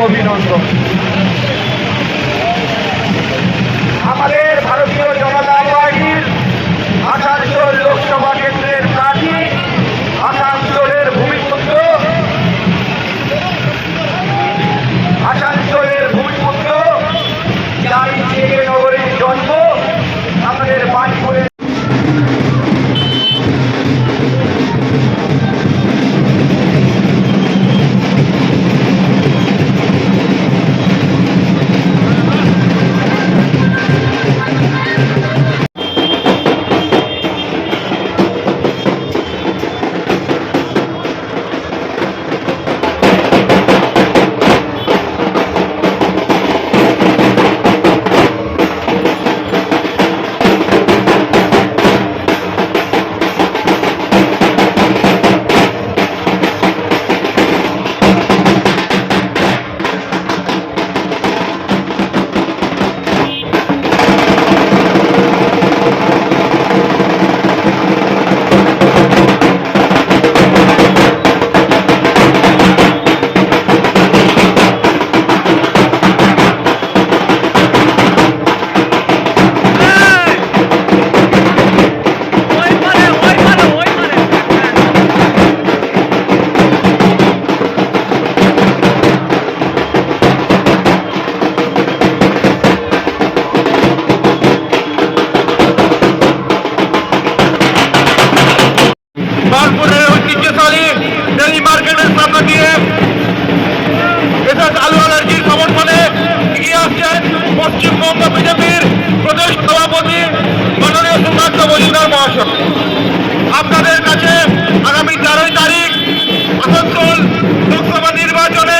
অভিনন্দন। আমাদের ভারতীয় জনতা পার্টির আসানসোল লোকসভা কেন্দ্রের প্রার্থী, আসানসোলের ভূমিপুত্র, যার নগরীর জন্ম, আমাদের বাঁশপুরের বাঁশপুরের ঐতিহ্যশালী ডেলি মার্কেটের সামনে দিয়ে এসএস আলু অ্যালার্জির সমর্থনে এগিয়ে আসছেন পশ্চিমবঙ্গ বিজেপির প্রদেশ সভাপতি মাননীয় সুকান্ত মজুমদার মহাশয়। আপনাদের কাছে আগামী 4 তারিখ আসানসোল লোকসভা নির্বাচনে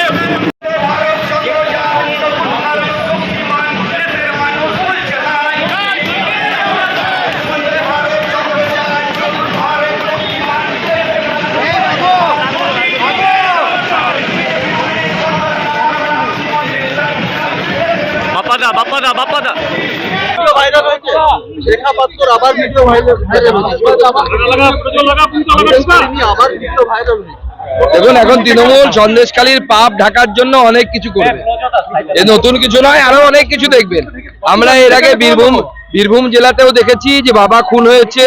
বাপ্পাদা ভাইরাল হয়েছে, রেখা পাত্র আবার ভিডিও ভাইরাল দেখুন, এখন তৃণমূল সন্দেশখালীর পাপ ঢাকার জন্য অনেক কিছু করবে। এ নতুন কিছু নয়, আরো অনেক কিছু দেখবেন। আমরা এর আগে বীরভূম জেলাতেও দেখেছি যে বাবা খুন হয়েছে,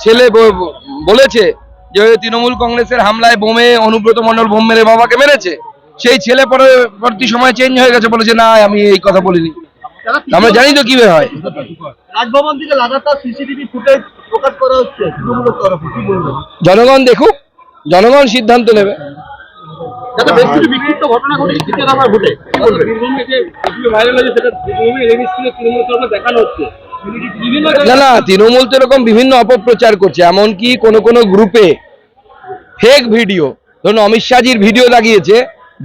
ছেলে বলেছে যে তৃণমূল কংগ্রেসের হামলায় বোমে অনুব্রত মণ্ডল বোম মেরে বাবাকে মেরেছে। সেই ছেলে পরবর্তী সময় চেঞ্জ হয়ে গেছে, বলেছে না আমি এই কথা বলিনি। আমরা জানি তো কিভাবে হয়। রাজভবন থেকে লাগাতার সিসিটিভি ফুটেজ প্রকাশ করা হচ্ছে তৃণমূলের তরফে, কি বলবেন? জনগণ দেখুক, জনগণ সিদ্ধান্ত নেবে। না না, তৃণমূল তো এরকম বিভিন্ন অপপ্রচার করছে। এমনকি কোন কোন গ্রুপে ফেক ভিডিও, ধরুন অমিত শাহজির ভিডিও লাগিয়েছে,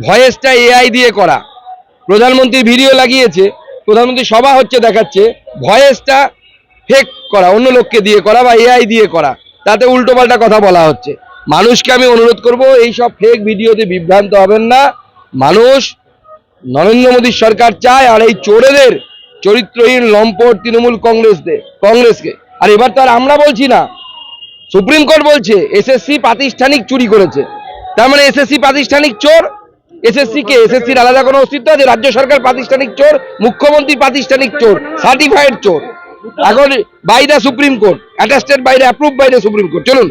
ভয়েসটা এআই দিয়ে করা। প্রধানমন্ত্রীর ভিডিও লাগিয়েছে, প্রধানমন্ত্রী সভা হচ্ছে দেখাচ্ছে, ভয়েসটা ফেক করা, অন্য লোককে দিয়ে করা বা এআই দিয়ে করা, তাতে উল্টোপাল্টা কথা বলা হচ্ছে। মানুষকে আমি অনুরোধ করব, এই সব ফেক ভিডিওতে বিভ্রান্ত হবেন না। মানুষ নরেন্দ্র মোদীর সরকার চায়, আর এই চোরেদের, চরিত্রহীন লম্পট তৃণমূল কংগ্রেসকে। আর এবার তো আর আমরা বলছি না, সুপ্রিম কোর্ট বলছে এসএসসি প্রাতিষ্ঠানিক চুরি করেছে। তার মানে এসএসসি প্রাতিষ্ঠানিক চোর। এসএসসির আলাদা কোনো অস্তিত্ব আছে? রাজ্য সরকার প্রাতিষ্ঠানিক চোর, মুখ্যমন্ত্রী প্রাতিষ্ঠানিক চোর, সার্টিফাইড চোর। এখন by the supreme court, attested by the approve by the supreme court. চলুন।